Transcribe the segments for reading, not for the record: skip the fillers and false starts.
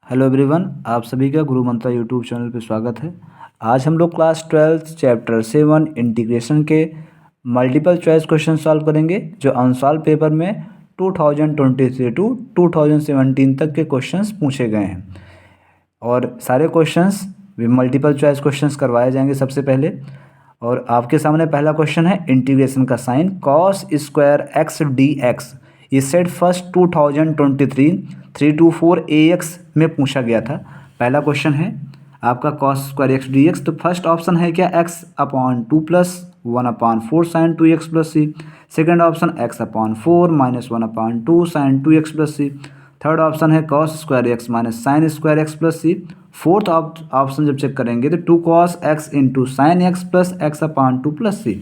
Hello everyone, आप सभी का गुरु मंत्रा यूट्यूब चैनल पे स्वागत है। आज हम लोग क्लास 12 चैप्टर 7 इंटीग्रेशन के मल्टीपल चॉइस क्वेश्चन सॉल्व करेंगे, जो अनसॉल्व पेपर में 2023 टू 2017 तक के क्वेश्चंस पूछे गए हैं। और सारे क्वेश्चंस मल्टीपल चॉइस क्वेश्चंस करवाए जाएंगे सबसे पहले। और आपके सामने पहला क्वेश्चन है इंटीग्रेशन का sign cos square x d x. ये सेट फर्स्ट 2023 324 AX में पूछा गया था। पहला क्वेश्चन है आपका cos square x d x. तो फर्स्ट ऑप्शन है क्या x upon 2 plus 1/4 sine 2x plus c. Second option x upon 4 minus 1/2 sine 2x plus c. Third option है cos square x minus sine square x plus c. Fourth option जब check करेंगे तो 2 cos x into sine x plus x upon 2 plus c.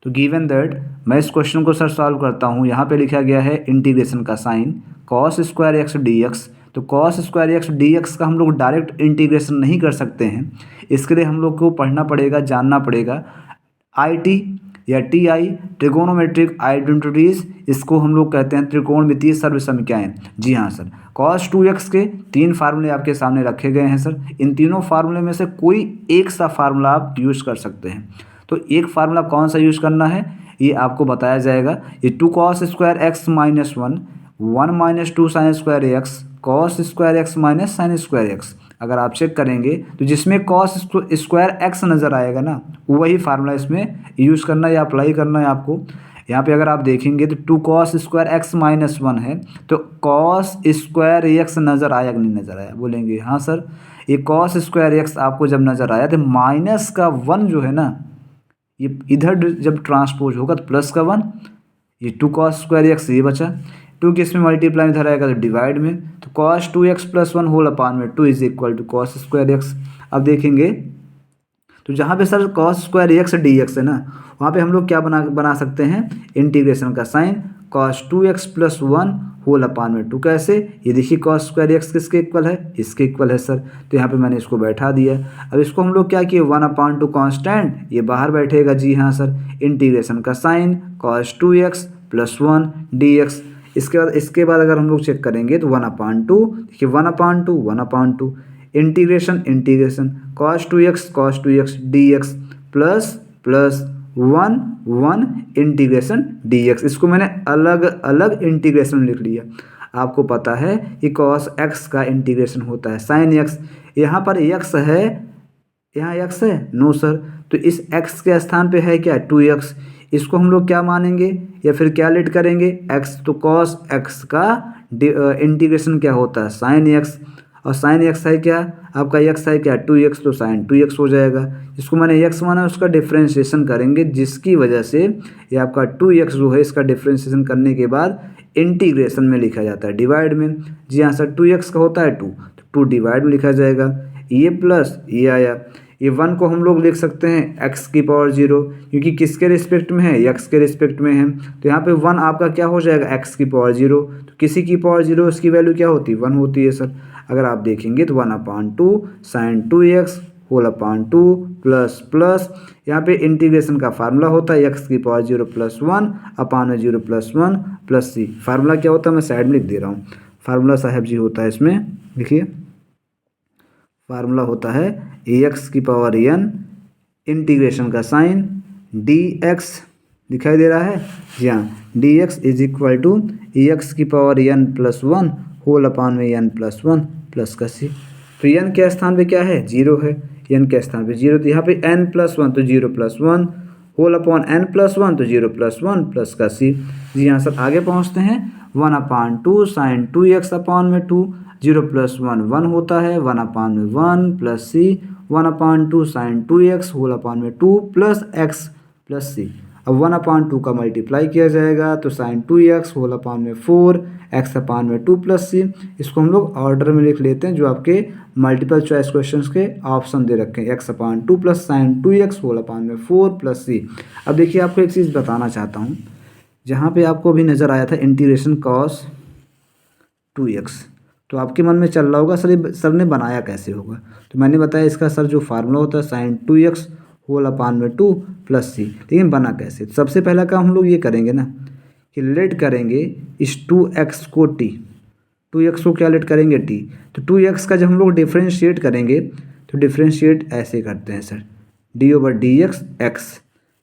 तो given that मैं इस question को sir solve करता हूँ। यहाँ पे लिखा गया है इंटीग्रेशन का sign cos square x d x. तो cos square x d x का हम लोग डायरेक्ट इंटीग्रेशन नहीं कर सकते हैं। इसके लिए हम लोग को पढ़ना पड़ेगा, जानना पड़ेगा IT या TI ट्रिगोनोमेट्रिक आइडेंटिटीज। इसको हम लोग कहते हैं त्रिकोणमितीय सर्वसमीकरण। जी हाँ सर, cos 2x के 3 फार्मूले आपके सामने रखे गए हैं सर। इन तीनों फार्मूले में से कोई एक सा फार्मूला आप यूज़ कर सकते हैं। तो एक फार्मूला कौन सा यूज़ करना है ये आपको बताया जाएगा। ये 2 cos square x minus 1 minus 2 sign square x cos square x minus sine square x. अगर आप चेक करेंगे तो जिसमें कॉस स्क्वायर एक्स नज़र आएगा ना, वही फार्मूला इसमें यूज़ करना है या अप्लाई करना है आपको। यहाँ पे अगर आप देखेंगे तो 2 cos स्क्वायर एक्स माइनस 1 है, तो कॉस स्क्वायर एक्स नज़र आया कि नहीं नज़र आया? बोलेंगे हाँ सर। ये कॉस स्क्वायर एक्स आपको जब नज़र आया तो माइनस का 1 जो है ना, ये इधर जब ट्रांसपोज होगा तो प्लस का 1, ये 2 cos स्क्वायर एक्स ये बचा। 2 किस में मल्टीप्लाई इधर आएगा तो डिवाइड में। तो cos 2x plus 1 whole upon में 2 is equal to cos square x. अब देखेंगे तो जहाँ पे sir cos square x d x है ना, वहाँ पे हम लोग क्या बना सकते हैं इंटीग्रेशन का sine cos 2x plus 1 whole upon में 2। कैसे? ये देखिए cos स्क्वायर एक्स किसके इक्वल है? इसके इक्वल है सर। तो यहाँ पे मैंने इसको बैठा दिया। अब इसको हम लोग क्या किए 1/2 कांस्टेंट, ये बाहर बैठेगा। जी हाँ सर, इंटीग्रेशन का sine cos 2x plus 1 dx। इसके बाद अगर हम लोग चेक करेंगे तो 1/2, देखिए 1/2 integration cos 2x dx plus 1 integration dx। इसको मैंने अलग अलग इंटीग्रेशन लिख लिया। आपको पता है कि cos x का इंटीग्रेशन होता है sin x। यहाँ पर x है, यहाँ x है नो सर। तो इस x के स्थान पे है क्या 2x। इसको हम लोग क्या मानेंगे या फिर क्या लेट करेंगे x। तो cos x का इंटीग्रेशन क्या होता है sin x। और sin x है क्या आपका, x है क्या 2x, तो sin 2x हो जाएगा। इसको मैंने x माना, उसका डिफ्रेंशिएशन करेंगे, जिसकी वजह से ये आपका 2x जो है इसका डिफ्रेंशिएशन करने के बाद इंटीग्रेशन में लिखा जाता है डिवाइड में। जी हाँ सर, 2x का होता है 2, तो 2 डिवाइड में लिखा जाएगा। ये प्लस ये आया, ये 1 को हम लोग लिख सकते हैं x की पावर 0, क्योंकि किसके रिस्पेक्ट में है, x के रिस्पेक्ट में है। तो यहाँ पे 1 आपका क्या हो जाएगा x की पावर 0। तो किसी की पावर 0 उसकी वैल्यू क्या होती है 1 होती है सर। अगर आप देखेंगे तो 1/2 साइन 2x होल अपान 2 प्लस यहाँ पे इंटीग्रेशन का फार्मूला होता है x की पावर 0 प्लस 1 अपान में 0 प्लस 1 प्लस c। फार्मूला क्या होता है मैं साइड में लिख दे रहा हूँ। फार्मूला साहब जी होता है इसमें, देखिए फार्मूला होता है ax की पावर n इंटीग्रेशन का साइन dx दिखाई दे रहा है। जी हाँ, dx is equal to x की power n plus 1 whole upon में n प्लस 1 प्लस का c। तो n के स्थान पे क्या है 0 है, n के स्थान पे 0, तो यहाँ पे n प्लस 1 तो 0 plus 1 whole upon n plus 1 तो 0 प्लस 1 प्लस का c। जी हाँ सर, आगे पहुँचते हैं। 1/2 साइन 2x अपान में 2, 0 प्लस 1 होता है, 1 अपान में 1 plus c, 1/2 sine 2x whole upon में 2 प्लस x प्लस c। अब 1/2 का मल्टीप्लाई किया जाएगा तो साइन 2x होल अपान में 4 x अपान में 2 प्लस c। इसको हम लोग ऑर्डर में लिख लेते हैं जो आपके मल्टीपल चॉइस क्वेश्चंस के ऑप्शन दे रखे हैं, x/2 plus sign 2x whole upon में 4 प्लस c। अब देखिए आपको एक चीज़ बताना चाहता हूँ, जहाँ पे आपको अभी नज़र आया था इंटीग्रेशन cos 2x, तो आपके मन में चल रहा होगा सर ने बनाया कैसे होगा। तो मैंने बताया इसका सर जो फार्मूला होता है साइन 2x होल अपान में 2 प्लस c। लेकिन बना कैसे? सबसे पहला काम हम लोग ये करेंगे ना कि लेट करेंगे इस 2x को t। 2x को क्या लेट करेंगे t। तो 2x का जब हम लोग डिफ्रेंशिएट करेंगे तो डिफ्रेंशिएट ऐसे करते हैं सर, d/dx x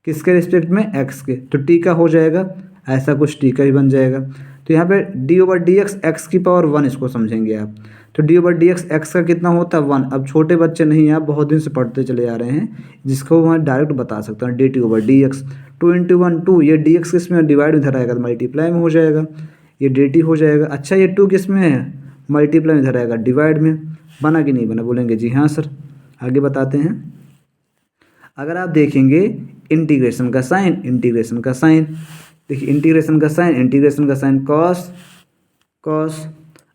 किसके रिस्पेक्ट में, x के, तो t का हो जाएगा ऐसा कुछ, t का भी बन जाएगा। तो यहाँ पे d/dx x की पावर 1 इसको समझेंगे आप। तो d/dx x का कितना होता है 1। अब छोटे बच्चे नहीं हैं, आप बहुत दिन से पढ़ते चले आ रहे हैं, जिसको मैं डायरेक्ट बता सकता हूँ dt/dx 2 × 1 2, ये dx किस में डिवाइड इधर आएगा तो मल्टीप्लाई में हो जाएगा, ये dt हो जाएगा। अच्छा ये 2 किस में है, मल्टीप्लाई में इधर आएगा डिवाइड में। बना कि नहीं बना, बोलेंगे जी हाँ सर। आगे बताते हैं। अगर आप देखेंगे इंटीग्रेशन का साइन, देखिए इंटीग्रेशन का साइन कॉस।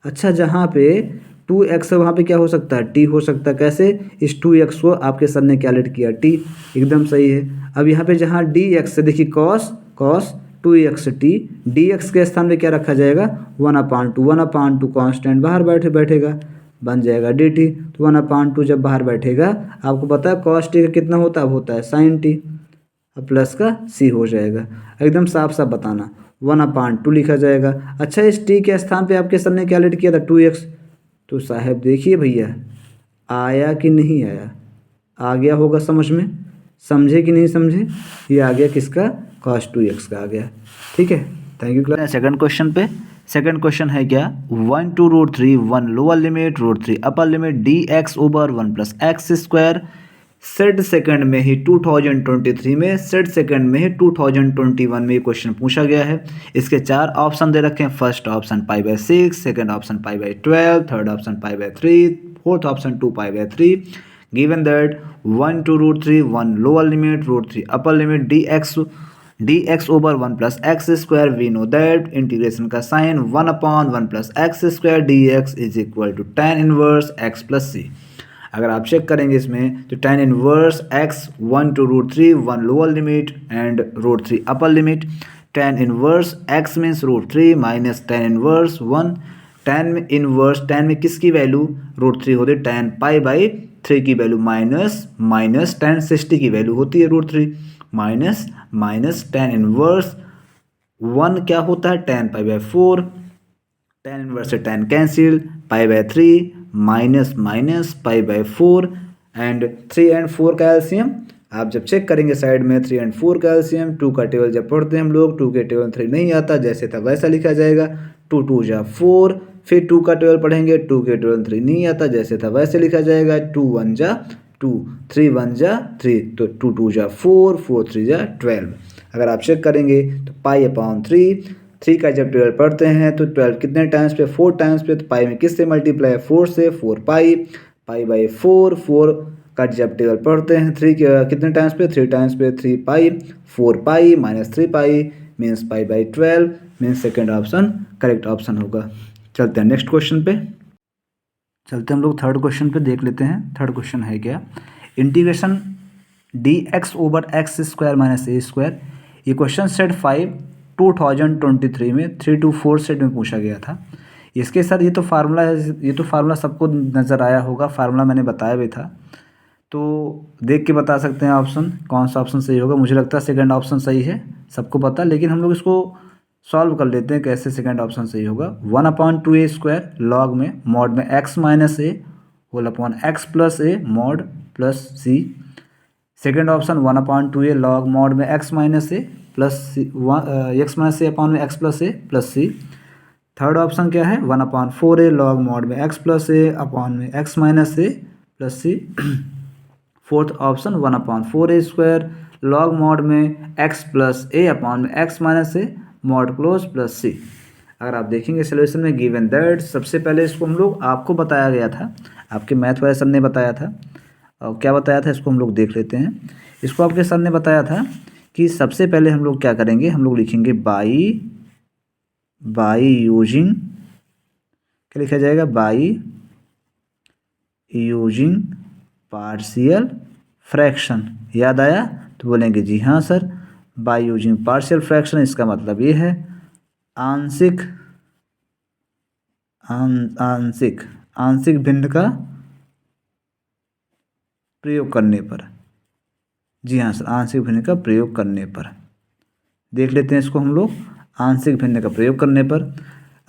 अच्छा जहाँ पे 2x है वहाँ पे क्या हो सकता है, t हो सकता है। कैसे, इस 2x को आपके सर ने क्या लेट किया, t, एकदम सही है। अब यहाँ पे जहाँ dx से देखिए कॉस 2x t, dx के स्थान पे क्या रखा जाएगा 1/2 कांस्टेंट बाहर बैठेगा, बन जाएगा dt। तो 1/2 जब बाहर बैठेगा, आपको पता है cos t का कितना होता है, होता है sin t, अब प्लस का c हो जाएगा। एकदम साफ बताना, 1/2 लिखा जाएगा। अच्छा इस t के स्थान पे आपके सर ने क्या लेट किया था 2x, तो साहब देखिए भैया आया कि नहीं आया, आ गया होगा समझ में, समझे कि नहीं समझे, ये आ गया किसका, cos 2x का आ गया। ठीक है, thank you class. Second question पे, सेकंड क्वेश्चन है क्या, 1 to √3 1 lower limit √3 upper limit dx/1 + x²। Set second में ही 2023 में, सेट सेकंड में ही 2021 में ये क्वेश्चन पूछा गया है। इसके 4 ऑप्शन दे रखे हैं। First option π/6, second option π/12, third option π/3, fourth option 2π/3। Given that 1 to √3 1 lower limit √3 upper limit dx/1 + x²। We know that integration का sign 1/1 + x² dx = tan inverse x + c। अगर आप चेक करेंगे इसमें तो tan inverse x 1 to √3 1 lower limit and √3 upper limit. tan inverse x means √3 minus tan inverse 1। tan में किसकी value √3 होती है, tan π/3 की वैल्यू माइनस tan 60 की वैल्यू होती है √3 माइनस tan इनवर्स 1 क्या होता है tan π/4। tan इनवर्स से tan कैंसिल, π/3 माइनस π/4 एंड 3 और 4 का एलसीएम आप जब चेक करेंगे साइड में 3 और 4 का एलसीएम, 2 का टेबल जब पढ़ते हैं हम लोग 2 के टेबल 3 नहीं आता, जैसे था वैसा लिखा जाएगा। 2 2 जा 4, फिर 2 का टेबल पढ़ेंगे 2 के टेबल 3 नहीं आता, जैसे था वैसे लिखा जाएगा। 2 1 जा 2, 3 1 जा 3, तो 2 2 जा 4, 4 3 जा 12। अगर आप चेक करेंगे तो π/3, 3 का जब 12 पढ़ते हैं तो 12 कितने टाइम्स पे, 4 टाइम्स पे, तो पाई में किससे मल्टीप्लाई है 4 से, 4π/4 4 का जब टेबल पढ़ते हैं 3 कितने टाइम्स पे, 3 टाइम्स पे, 3π 4π minus 3π means π/12 means second option correct option होगा। चलते हैं नेक्स्ट क्वेश्चन पे, चलते हम लोग थर्ड क्वेश्चन पे देख लेते हैं। थर्ड क्वेश्चन है क्या, इंटीग्रेशन dx/x² - a²। ये क्वेश्चन सेट 5 2023 में 3 to 4 सेट में पूछा गया था। इसके साथ ये तो फार्मूला सबको नज़र आया होगा, फार्मूला मैंने बताया भी था, तो देख के बता सकते हैं ऑप्शन कौन सा ऑप्शन सही होगा। मुझे लगता है सेकंड ऑप्शन सही है, सबको पता, लेकिन हम लोग इसको सॉल्व कर लेते हैं कैसे सेकंड ऑप्शन सही होगा। 1/2a² लॉग में मॉड में x - a whole upon x + a mod plus c। Second option 1/2a log mod में x - a plus x - a upon में x + a plus c। Third option क्या है 1/4a log mod में x + a upon में x - a plus c। Fourth option 1/4a² log mod में x + a upon में x - a mod close plus c। अगर आप देखेंगे सोल्यूशन में गिवन दैट, सबसे पहले इसको हम लोग आपको बताया गया था, आपके मैथ वाले सर ने बताया था, और क्या बताया था इसको हम लोग देख लेते हैं। इसको आपके सर ने बताया था कि सबसे पहले हम लोग क्या करेंगे, हम लोग लिखेंगे बाई यूजिंग, क्या लिखा जाएगा, बाई यूजिंग पार्शियल फ्रैक्शन। याद आया तो बोलेंगे जी हाँ sir, by using partial fraction, इसका मतलब ये है आंशिक भिन्न का प्रयोग करने पर। जी हाँ सर, आंशिक भिन्न का प्रयोग करने पर। देख लेते हैं इसको हम लोग, आंशिक भिन्न का प्रयोग करने पर।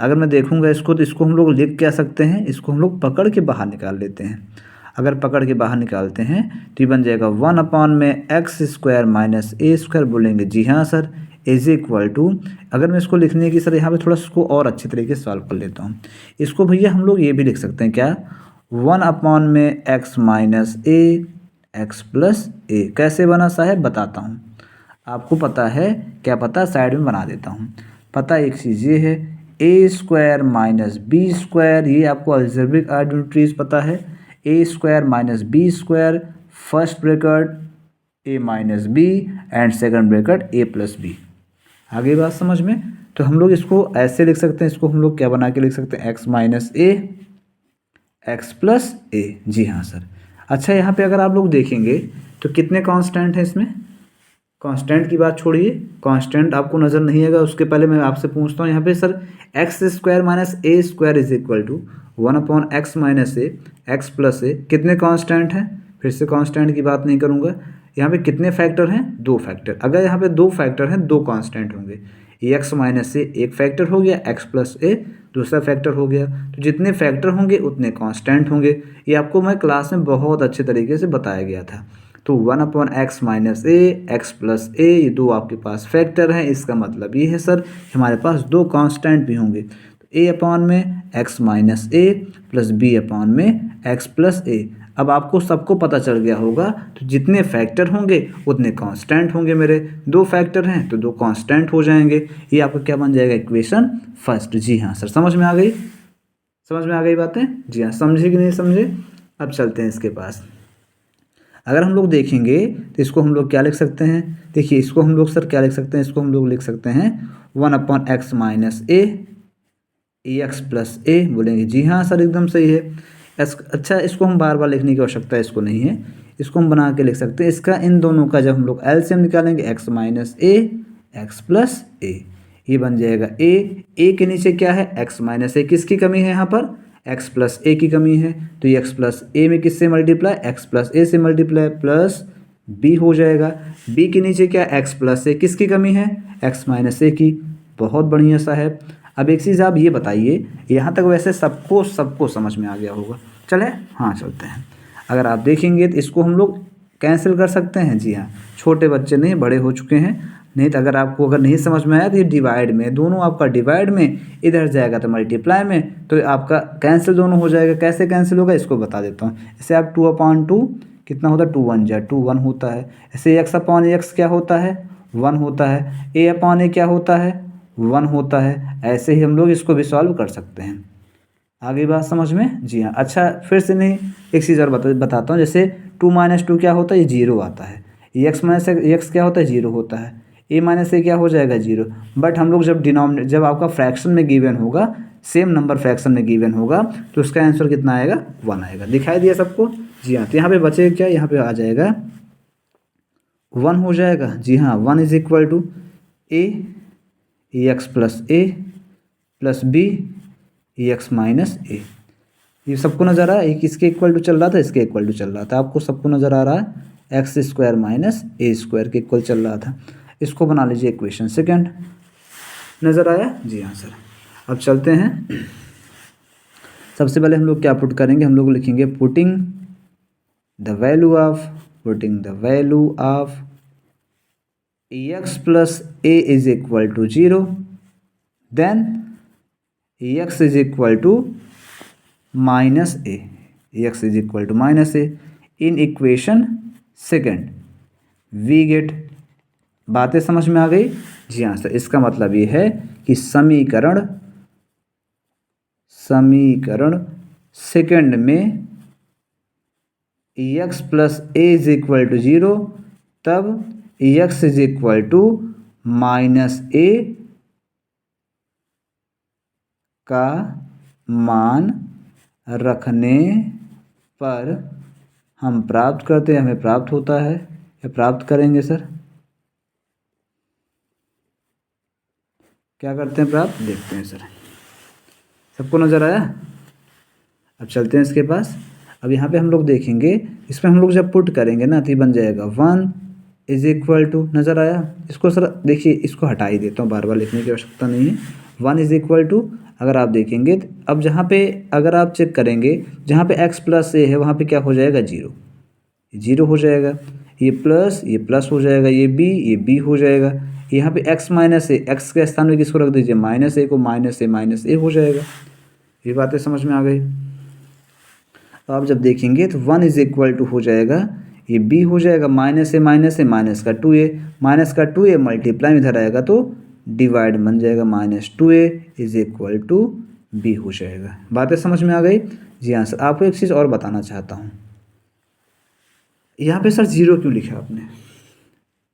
अगर मैं देखूंगा इसको तो इसको हम लोग लिख क्या सकते हैं, इसको हम लोग पकड़ के बाहर निकाल लेते हैं। अगर पकड़ के बाहर निकालते हैं तो ये बन जाएगा 1 में x square minus a square बोलेंगे, जी हाँ सर, इज इक्वल टू, अगर मैं इसको लिखने की सर यहाँ पे थोड़ा इसको और अच्छे तरीके से सॉल्व कर लेता हूँ। इसको भैया हम लोग ये भी लिख सकते हैं क्या, 1 में x minus a x plus ए। कैसे बना साहब बताता हूँ, आपको पता है क्या, पता साइड में बना देता हूँ। पता एक चीज़ ये है, a square minus b square, ये आपको अलजेब्रिक आइडेंटिटीज पता है। A square minus b square, first bracket a minus b and second bracket a plus b. आगे बात समझ में, तो हम लोग इसको ऐसे लिख सकते हैं, इसको हम लोग क्या बना के लिख सकते हैं, x minus a x plus ए, जी हाँ सर। अच्छा यहाँ पे अगर आप लोग देखेंगे तो कितने कांस्टेंट हैं इसमें, कांस्टेंट की बात छोड़िए, कांस्टेंट आपको नज़र नहीं आएगा, उसके पहले मैं आपसे पूछता हूँ यहाँ पे sir, x square minus a square is equal to 1/x minus a x plus a, कितने कांस्टेंट हैं, फिर से कांस्टेंट की बात नहीं करूँगा। यहाँ पे कितने फैक्टर हैं, 2 फैक्टर। अगर यहाँ पे 2 फैक्टर हैं, 2 कांस्टेंट होंगे, एक्स माइनस ए एक फैक्टर हो गया, एक्स प्लस ए दूसरा फैक्टर हो गया, तो जितने फैक्टर होंगे उतने कांस्टेंट होंगे। ये आपको मैं क्लास में बहुत अच्छे तरीके से बताया गया था। तो 1/x minus a x plus ए, ये 2 आपके पास फैक्टर हैं, इसका मतलब ये है सर हमारे पास 2 कांस्टेंट भी होंगे। तो ए अपॉन में x minus a plus B upon में एक्स प्लस ए। अब आपको सबको पता चल गया होगा, तो जितने फैक्टर होंगे उतने कांस्टेंट होंगे। मेरे 2 फैक्टर हैं तो 2 कांस्टेंट हो जाएंगे। ये आपका क्या बन जाएगा, इक्वेशन फर्स्ट। जी हाँ सर, समझ में आ गई, समझ में आ गई बातें, जी हाँ, समझे कि नहीं समझे। अब चलते हैं इसके पास। अगर हम लोग देखेंगे तो इसको हम लोग क्या लिख सकते हैं, देखिए इसको हम लोग सर क्या लिख सकते हैं, इसको हम लोग लिख सकते हैं 1/x minus a x plus ए बोलेंगे, जी हाँ सर एकदम सही है। अच्छा इसको हम बार बार लिखने की आवश्यकता इसको नहीं है, इसको हम बना के लिख सकते हैं। इसका इन दोनों का जब हम लोग एलसीएम निकालेंगे, x minus a x plus ए, ये बन जाएगा ए के नीचे क्या है, एक्स माइनस ए, किसकी कमी है यहाँ पर, एक्स प्लस ए की कमी है। तो ये एक्स प्लस ए में किससे मल्टीप्लाई, एक्स प्लस ए से मल्टीप्लाई, प्लस बी हो जाएगा। बी के नीचे क्या, एक्स प्लस ए, किसकी कमी है, एक्स माइनस ए की। बहुत बढ़िया साहब। अब एक चीज़ आप ये बताइए, यहाँ तक वैसे सबको समझ में आ गया होगा, चले हाँ चलते हैं। अगर आप देखेंगे तो इसको हम लोग कैंसिल कर सकते हैं, जी हाँ, छोटे बच्चे नहीं बड़े हो चुके हैं। नहीं तो अगर नहीं समझ में आया तो ये डिवाइड में, दोनों आपका डिवाइड में, इधर जाएगा तो मल्टीप्लाई में, तो आपका कैंसिल दोनों हो जाएगा। कैसे कैंसिल होगा इसको बता देता हूँ। जैसे आप 2/2 कितना होता है, 2 1 जा 2 1 होता है। ऐसे x/x क्या होता है, 1 होता है। a/a क्या होता है, 1 होता है। ऐसे ही हम लोग इसको भी सॉल्व कर सकते हैं। आगे बात समझ में, जी हाँ। अच्छा फिर से नहीं, एक चीज़ और बताता हूँ। जैसे 2 - 2 क्या होता है, ये 0 आता है। एक्स माइनस एक्स क्या होता है, 0 होता है। ए माइनस ए क्या हो जाएगा, 0। बट हम लोग जब आपका फ्रैक्शन में गिवन होगा, सेम नंबर फ्रैक्शन में गिवन होगा, तो उसका आंसर कितना आएगा, 1 आएगा। दिखाई दिया सबको, जी हाँ। तो यहाँ पे बचेगा क्या, यहाँ पे आ जाएगा 1 हो जाएगा, जी हाँ। 1 is equal to a x plus a plus b x minus a. ये सबको नज़र आ रहा है, एक इसके इक्वल टू चल रहा था, इसके इक्वल टू चल रहा था। आपको सबको नज़र आ रहा है, x square minus a square के इक्वल चल रहा था। इसको बना लीजिए इक्वेशन सेकंड। नज़र आया, जी हाँ सर। अब चलते हैं। सबसे पहले हम लोग क्या पुट करेंगे, हम लोग लिखेंगे putting the value of x plus a is equal to 0, then x is equal to minus a, x is equal to minus a in equation second. We get, बातें समझ में आ गई, जी हाँ सर। इसका मतलब ये है कि समीकरण सेकंड में x plus a is equal to 0, तब x is equal to minus a का मान रखने पर हम प्राप्त करते हैं, हमें प्राप्त होता है या प्राप्त करेंगे सर, क्या करते हैं, प्राप्त, देखते हैं सर। सबको नज़र आया। अब चलते हैं इसके पास। अब यहाँ पे हम लोग देखेंगे, इसमें हम लोग जब पुट करेंगे ना तो ये बन जाएगा 1 इज इक्वल टू, नज़र आया। इसको सर देखिए, इसको हटा ही देता हूँ, बार बार लिखने की आवश्यकता नहीं है। 1 इज इक्वल टू, अगर आप देखेंगे अब जहाँ पे अगर आप चेक करेंगे जहाँ पे x प्लस ए है वहाँ पे क्या हो जाएगा, जीरो, जीरो हो जाएगा। ये प्लस हो जाएगा, ये बी हो जाएगा। यहाँ पे x माइनस ए, एक्स के स्थान में किसको रख दीजिए, माइनस ए को, माइनस ए हो जाएगा। ये बातें समझ में आ गई। तो आप जब देखेंगे तो 1 इज इक्वल टू हो जाएगा, ये b हो जाएगा, माइनस ए माइनस का 2a मल्टीप्लाई में इधर आएगा तो डिवाइड बन जाएगा, -2a is equal to b हो जाएगा। बातें समझ में आ गई। जी हाँ सर, आपको एक चीज़ और बताना चाहता हूँ, यहाँ पे सर जीरो क्यों लिखा आपने।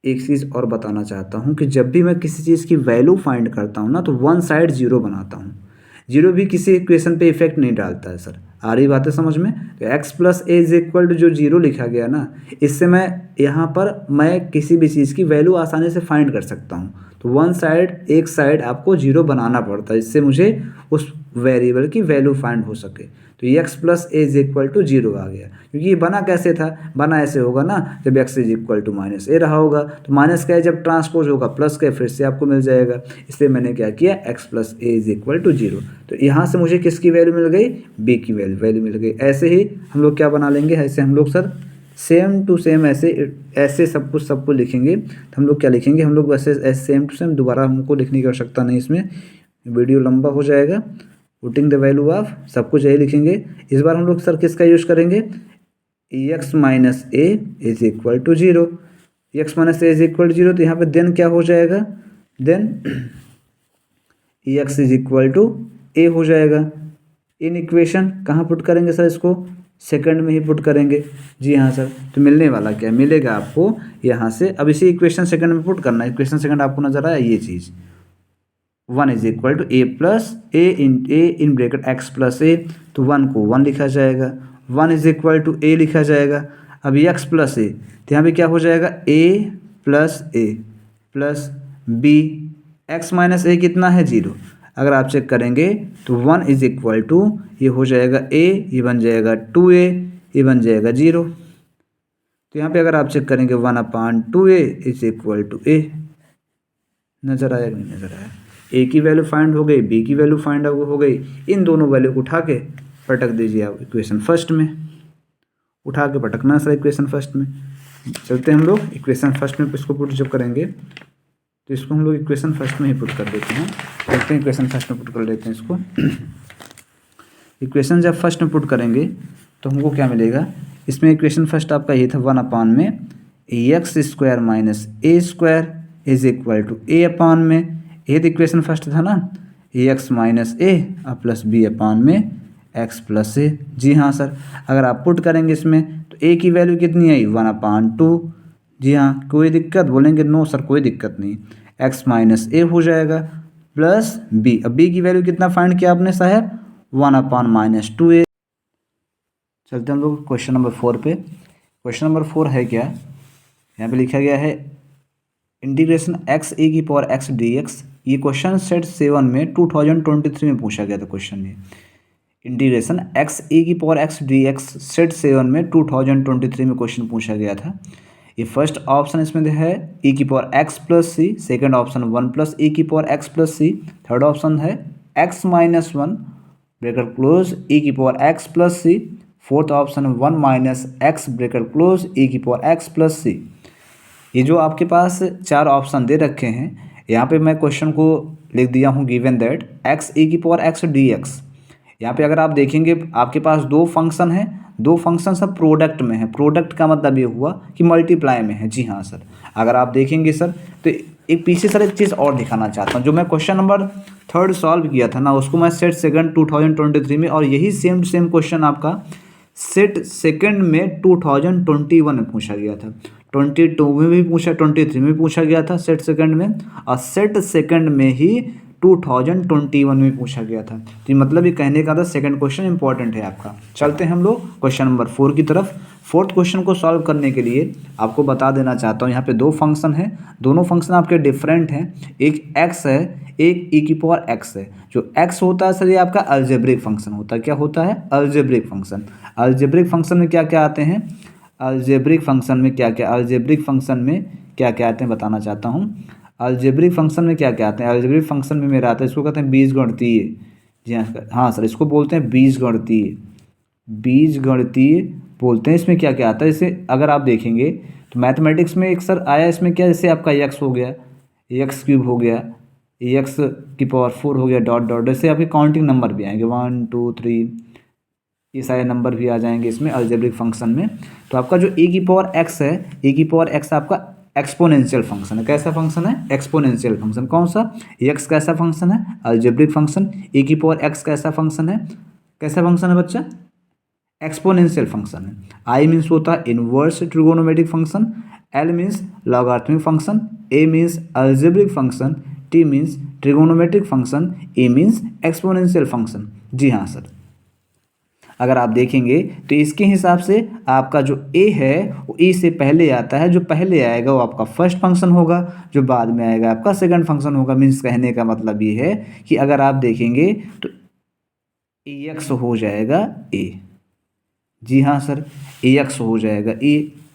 एक चीज़ और बताना चाहता हूँ कि जब भी मैं किसी चीज़ की वैल्यू फाइंड करता हूँ ना तो वन साइड जीरो बनाता हूँ। जीरो भी किसी इक्वेशन पे इफेक्ट नहीं डालता है सर। आ रही बातें समझ में। तो x plus a is equal to जो जीरो लिखा गया ना, इससे मैं यहाँ पर मैं किसी भी चीज़ की वैल्यू आसानी से फाइंड कर सकता हूँ। तो वन साइड, एक साइड आपको जीरो बनाना पड़ता है, इससे मुझे उस वेरिएबल की वैल्यू फाइंड हो सके। तो ये x plus a is equal to zero आ गया, क्योंकि ये बना कैसे था, बना ऐसे होगा ना, जब x is equal to minus a रहा होगा तो माइनस का जब ट्रांसपोज होगा प्लस का फिर से आपको मिल जाएगा। इसलिए मैंने क्या किया, x plus a is equal to zero. तो यहाँ से मुझे किसकी वैल्यू मिल गई, b की वैल्यू मिल गई। ऐसे ही हम लोग क्या बना लेंगे, ऐसे हम लोग सर सेम टू सेम ऐसे सब कुछ लिखेंगे। तो हम लोग क्या लिखेंगे, हम लोग ऐसे सेम टू सेम, दोबारा हमको लिखने की आवश्यकता नहीं, इसमें वीडियो लंबा हो जाएगा। पुटिंग द वैल्यू ऑफ, सब कुछ यही लिखेंगे। इस बार हम लोग सर किसका यूज करेंगे, x minus a is equal to zero. X minus a is equal to zero, तो यहाँ पे देन क्या हो जाएगा, then x is equal to a हो जाएगा। इन इक्वेशन कहाँ पुट करेंगे सर, इसको सेकंड में ही पुट करेंगे। जी हाँ सर, तो मिलने वाला क्या मिलेगा आपको यहाँ से। अब इसी इक्वेशन सेकंड में पुट करना है। इक्वेशन सेकंड आपको नजर आया, ये चीज़ 1 is equal to a plus a in bracket x plus a, तो 1 को 1 लिखा जाएगा, 1 इज इक्वल टू ए लिखा जाएगा। अब एक्स प्लस ए, तो यहाँ पे क्या हो जाएगा, ए प्लस बी, एक्स माइनस ए कितना है, जीरो। अगर आप चेक करेंगे तो 1 इज इक्वल टू ये हो जाएगा ए, ये बन जाएगा 2a, ये बन जाएगा जीरो। तो यहाँ पे अगर आप चेक करेंगे 1/2a इज इक्वल टू ए। नज़र आया कि नहीं नज़र आया। ए की वैल्यू फाइंड हो गई, बी की वैल्यू फाइंड हो गई। इन दोनों वैल्यू को उठा के पटक दीजिए आप इक्वेशन फर्स्ट में, उठा के पटकना सर इक्वेशन फर्स्ट में। चलते हम लोग इक्वेशन फर्स्ट में इसको पुट जब करेंगे तो इसको हम लोग इक्वेशन फर्स्ट में ही पुट कर देते हैं। चलते हैं इक्वेशन फर्स्ट में पुट कर लेते हैं इसको। इक्वेशन जब फर्स्ट में पुट करेंगे तो हमको क्या मिलेगा, इसमें इक्वेशन फर्स्ट आपका ये था 1/में x square minus a square is equal to a upon में, ये तो इक्वेशन फर्स्ट था ना, a x minus a plus b upon में एक्स प्लस ए। जी हाँ सर, अगर आप पुट करेंगे इसमें तो ए की वैल्यू कितनी आई, 1/2। जी हाँ, कोई दिक्कत, बोलेंगे नो सर कोई दिक्कत नहीं, एक्स माइनस ए हो जाएगा प्लस बी। अब बी की वैल्यू कितना फाइंड किया आपने साहब, 1/-2a। चलते हम लोग क्वेश्चन नंबर 4 पे। क्वेश्चन नंबर 4 है क्या, यहाँ पे लिखा गया है इंटीग्रेशन एक्स ए की पावर एक्स डी एक्स। ये क्वेश्चन सेट 7 में 2023 में पूछा गया था क्वेश्चन ये। इंटीग्रेशन एक्स ए की power x d x set 7 में 2023 में क्वेश्चन पूछा गया था। ये फर्स्ट ऑप्शन इसमें है e की power x plus c, second option 1 plus e की power x plus c, third option है x minus 1 bracket close e की power x plus c, fourth option 1 minus x bracket close e की power x plus c. ये जो आपके पास चार option दे रखे हैं, यहाँ पे मैं क्वेश्चन को लिख दिया हूँ गिवन दैट x e की पावर x dx। यहाँ पे अगर आप देखेंगे आपके पास दो फंक्शन है, दो फंक्शन सब प्रोडक्ट में है। प्रोडक्ट का मतलब ये हुआ कि मल्टीप्लाई में है। जी हाँ सर, अगर आप देखेंगे सर तो एक पीछे सर एक चीज़ और दिखाना चाहता हूँ। जो मैं क्वेश्चन नंबर 3 सॉल्व किया था ना, उसको मैं सेट सेकंड 2023 में, और यही सेम टू सेम क्वेश्चन आपका सेट सेकंड में 2021 में पूछा गया था। 22 में भी पूछा, 23 में भी पूछा गया था सेट सेकंड में, और सेट सेकंड में ही 2021 में पूछा गया था। तो मतलब ये कहने का था सेकंड क्वेश्चन इंपॉर्टेंट है आपका। चलते हैं हम लोग क्वेश्चन नंबर 4 की तरफ। फोर्थ क्वेश्चन को सॉल्व करने के लिए आपको बता देना चाहता हूँ, यहाँ पे दो फंक्शन है, दोनों फंक्शन आपके डिफरेंट हैं। एक x है, एक e की पावर x है। जो x होता है सर ये आपका अलजेब्रिक फंक्शन होता है। क्या होता है, अलजेब्रिक फंक्शन। अलजेब्रिक फंक्शन में क्या क्या आते हैं, अलजेब्रिक फंक्शन में क्या क्या, अलजेब्रिक फंक्शन में क्या क्या आते हैं बताना चाहता हूँ। अलजेब्रिक फंक्शन में क्या क्या आते हैं, अलजेब्रिक फंक्शन में मेरा आता है, इसको कहते हैं बीजगणितीय जी हाँ, हाँ सर, इसको बोलते हैं बीजगणितीय, बीजगणितीय बोलते हैं। इसमें क्या क्या आता है, जैसे अगर आप देखेंगे तो मैथमेटिक्स में एक सर आया, इसमें क्या, जैसे आपका एक्स हो गया, एक्स क्यूब हो गया, एक्स की पावर 4 हो गया, डॉट डॉट, जैसे आपके काउंटिंग नंबर भी आएंगे 1 2 3, ये सारे नंबर भी आ जाएंगे इसमें अलजेब्रिक फंक्शन में। तो आपका जो ए की पावर एक्स है, ए की पावर एक्स आपका एक्सपोनेंशियल फंक्शन है। कैसा फंक्शन है? Exponential function. कौन सा? एक्स कैसा फंक्शन है? Algebraic function. ए की पावर एक्स कैसा फंक्शन है? कैसा फंक्शन है बच्चा? एक्सपोनेंशियल फंक्शन है। आई मीन्स होता है inverse trigonometric function, L means logarithmic function, ए means algebraic function, T means trigonometric function, ए मीन्स एक्सपोनेंशियल फंक्शन। जी हाँ सर, अगर आप देखेंगे तो इसके हिसाब से आपका जो ए है वो ए से पहले आता है, जो पहले आएगा वो आपका फर्स्ट फंक्शन होगा, जो बाद में आएगा आपका सेकंड फंक्शन होगा। मीन्स कहने का मतलब ये है कि अगर आप देखेंगे तो ए एक्स हो जाएगा ए। जी हाँ सर, ए एक्स हो जाएगा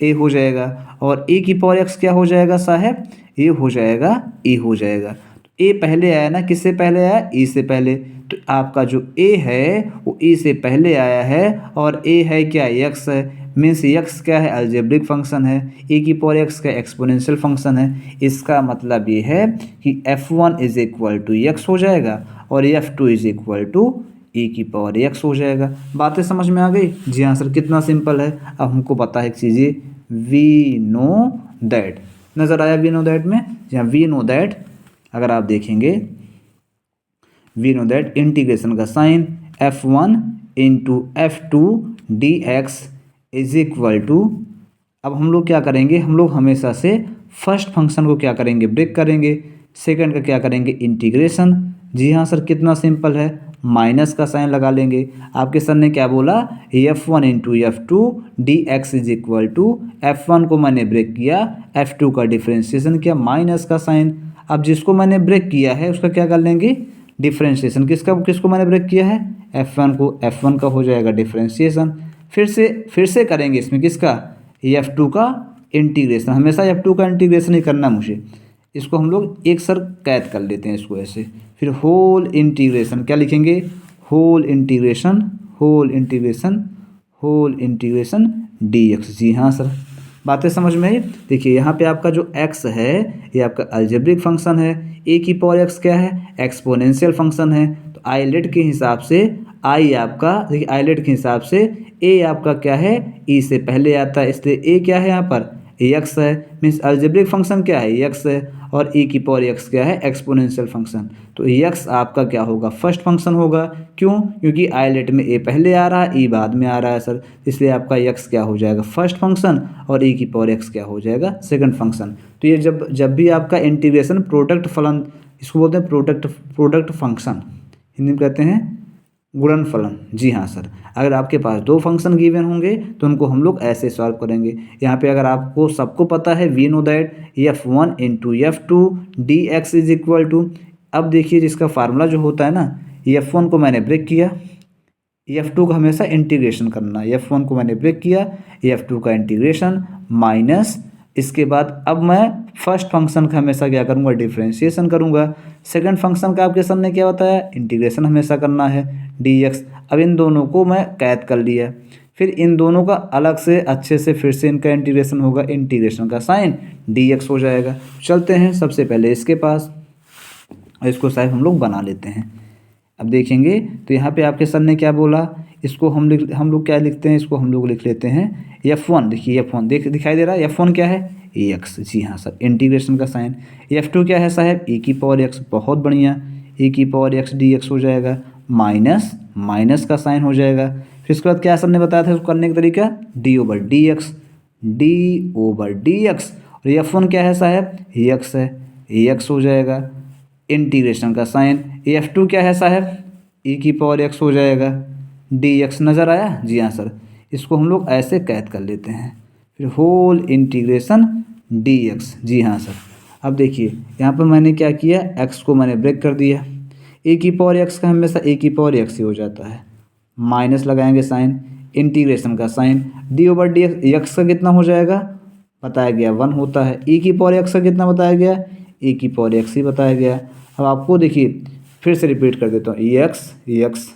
ए हो जाएगा, और ए की पावर एक्स क्या हो जाएगा साहब? ए हो जाएगा, ए हो जाएगा। तो ए पहले आया ना, किससे पहले आया? ए से पहले। तो आपका जो ए है वो ए से पहले आया है, और ए है क्या? एक्स है। मीन्स एक्स क्या है? अलजेब्रिक फंक्शन है। ए की पावर एक्स का एक्सपोनेंशियल फंक्शन है। इसका मतलब ये है कि f1 is equal to x हो जाएगा, और f2 इज इक्वल टू ए की पावर एक्स हो जाएगा। बातें समझ में आ गई? जी हाँ सर, कितना सिंपल है। अब हमको पता है एक चीज़, वी नो दैट, नज़र आया वी नो दैट में? जी हाँ, वी नो दैट, अगर आप देखेंगे वी नो दैट इंटीग्रेशन का sign f1 into f2 dx is equal to, अब हम लोग क्या करेंगे, हम लोग हमेशा से फर्स्ट फंक्शन को क्या करेंगे? ब्रेक करेंगे। सेकंड का क्या करेंगे? इंटीग्रेशन। जी हाँ सर, कितना सिंपल है, माइनस का साइन लगा लेंगे। आपके सर ने क्या बोला? f1 into f2 dx is equal to, f1 को मैंने ब्रेक किया, f2 का डिफ्रेंशिएशन किया, माइनस का साइन। अब जिसको मैंने ब्रेक किया है उसका क्या कर लेंगे? डिफ्रेंशिएशन। किसको मैंने ब्रेक किया है? f1 को, f1 का हो जाएगा डिफ्रेंशिएशन। फिर से करेंगे इसमें किसका? f2 का इंटीग्रेशन। हमेशा f2 का इंटीग्रेशन ही करना मुझे। इसको हम लोग एक सर कैद कर लेते हैं इसको ऐसे। फिर होल इंटीग्रेशन, क्या लिखेंगे? Whole integration, whole integration, whole integration dx। जी हाँ सर, बातें समझ में आई? देखिए यहाँ पे आपका जो x है ये आपका अलजेब्रिक फंक्शन है। a की पावर x क्या है? एक्सपोनेंशियल फंक्शन है। तो आइलेट के हिसाब से i आपका, देखिए आइलेट के हिसाब से a आपका क्या है? e से पहले आता है, इसलिए a क्या है यहाँ पर? x है। मीन्स अलजेब्रिक फंक्शन क्या है? x है, और e की पावर x क्या है? Exponential function. तो x आपका क्या होगा? फर्स्ट फंक्शन होगा। क्यों? क्योंकि आइलेट में a पहले आ रहा है, e बाद में आ रहा है सर, इसलिए आपका x क्या हो जाएगा? फर्स्ट फंक्शन, और e की पावर x क्या हो जाएगा? Second function. तो ये जब भी आपका इंटीग्रेशन प्रोडक्ट फलन, इसको बोलते हैं प्रोडक्ट फंक्शन, हिंदी में कहते हैं गुणनफलन। जी हाँ सर, अगर आपके पास दो फंक्शन गिवन होंगे तो उनको हम लोग ऐसे सॉल्व करेंगे। यहाँ पे अगर आपको सबको पता है we know that f1 into f2 dx is equal to, अब देखिए जिसका फार्मूला जो होता है ना, f1 को मैंने ब्रेक किया, f2 का हमेशा इंटीग्रेशन करना। f1 को मैंने ब्रेक किया, f2 का इंटीग्रेशन माइनस, इसके बाद अब मैं फर्स्ट फंक्शन का हमेशा क्या करूँगा? डिफ्रेंशिएशन करूँगा। सेकंड फंक्शन का आपके सर ने क्या बताया? इंटीग्रेशन हमेशा करना है dx। अब इन दोनों को मैं कैद कर लिया, फिर इन दोनों का अलग से अच्छे से फिर से इनका इंटीग्रेशन होगा, इंटीग्रेशन का साइन dx हो जाएगा। चलते हैं सबसे पहले इसके पास, इसको साहब हम लोग बना लेते हैं। अब देखेंगे तो यहाँ पे आपके सर ने क्या बोला, इसको हम लोग क्या लिखते हैं? इसको हम लोग लिख लेते हैं f1। देखिए f1 दिखाई दे रहा है, f1 क्या है? x। जी हाँ सर, इंटीग्रेशन का साइन। f2 क्या है साहब? e की पावर x। बहुत बढ़िया, e की पावर x dx हो जाएगा, माइनस का साइन हो जाएगा। फिर उसके बाद क्या सर ने बताया था उसको करने का तरीका? d over dx। और f1 क्या है साहब? x है, x हो जाएगा, इंटीग्रेशन का साइन। f2 क्या है साहब? e की पावर x हो जाएगा, dx। नज़र आया? जी हाँ सर, इसको हम लोग ऐसे कैद कर लेते हैं। फिर होल इंटीग्रेशन dx। जी हाँ सर, अब देखिए यहाँ पर मैंने क्या किया, x को मैंने ब्रेक कर दिया। a की पावर x का हमेशा a की पावर x ही हो जाता है, माइनस लगाएंगे साइन, इंटीग्रेशन का sign, d over dx। x का कितना हो जाएगा? बताया गया 1 होता है। e की पावर x का कितना बताया गया? e की पावर x ही बताया गया। अब आपको देखिए फिर से रिपीट कर देता हूँ, एक्स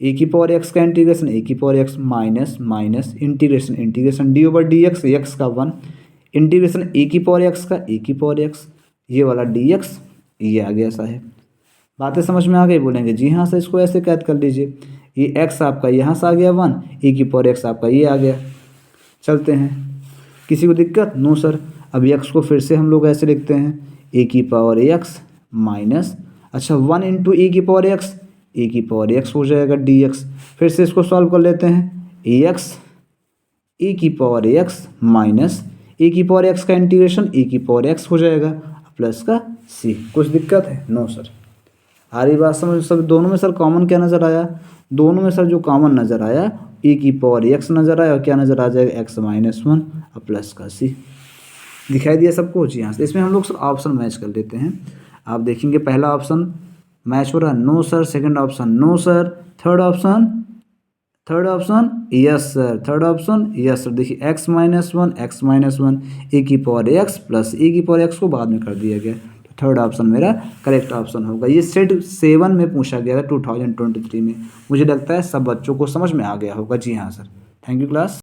ए की पावर एक्स का इंटीग्रेशन ए की power x minus minus integration D over D x का 1 इंटीग्रेशन ए की पावर एक्स का ए की पावर एक्स, ये वाला डी एक्स ये आ गया साहब। बातें समझ में आ गई? बोलेंगे जी हाँ सर, इसको ऐसे कैद कर लीजिए, ये एक्स आपका यहाँ से आ गया 1, ए की पावर एक्स आपका ये आ गया। चलते हैं, किसी को दिक्कत? No sir. अब एक्स को फिर से हम लोग ऐसे लिखते हैं, ए की पावर एक्स माइनस, अच्छा 1 इंटू ए की पावर एक्स, ए की पावर एक्स हो जाएगा डी एक्स। फिर से इसको सॉल्व कर लेते हैं, एक्स ए की पावर एक्स माइनस ए की पावर एक्स का इंटीग्रेशन ए की पावर एक्स हो जाएगा प्लस का सी। कुछ दिक्कत है? No sir. आ रही बात समझ? सब दोनों में सर कॉमन क्या नज़र आया? दोनों में सर जो कॉमन नज़र आया, ए की पावर एक्स नज़र आया और क्या नज़र आ जाएगा, एक्स माइनस 1 और प्लस का सी। दिखाई दिया सबको? जी हाँ। इसमें हम लोग सर ऑप्शन मैच कर लेते हैं। आप देखेंगे पहला ऑप्शन मैच हो रहा है, no sir. Second option no sir. Third option yes sir. Third option yes sir. देखिए एक्स माइनस वन ए की पावर एक्स प्लस ए की पावर एक्स को बाद में कर दिया गया, तो थर्ड ऑप्शन मेरा करेक्ट ऑप्शन होगा। ये सेट 7 में पूछा गया था 2023 में। मुझे लगता है सब बच्चों को समझ में आ गया होगा। जी हाँ सर। Thank you class.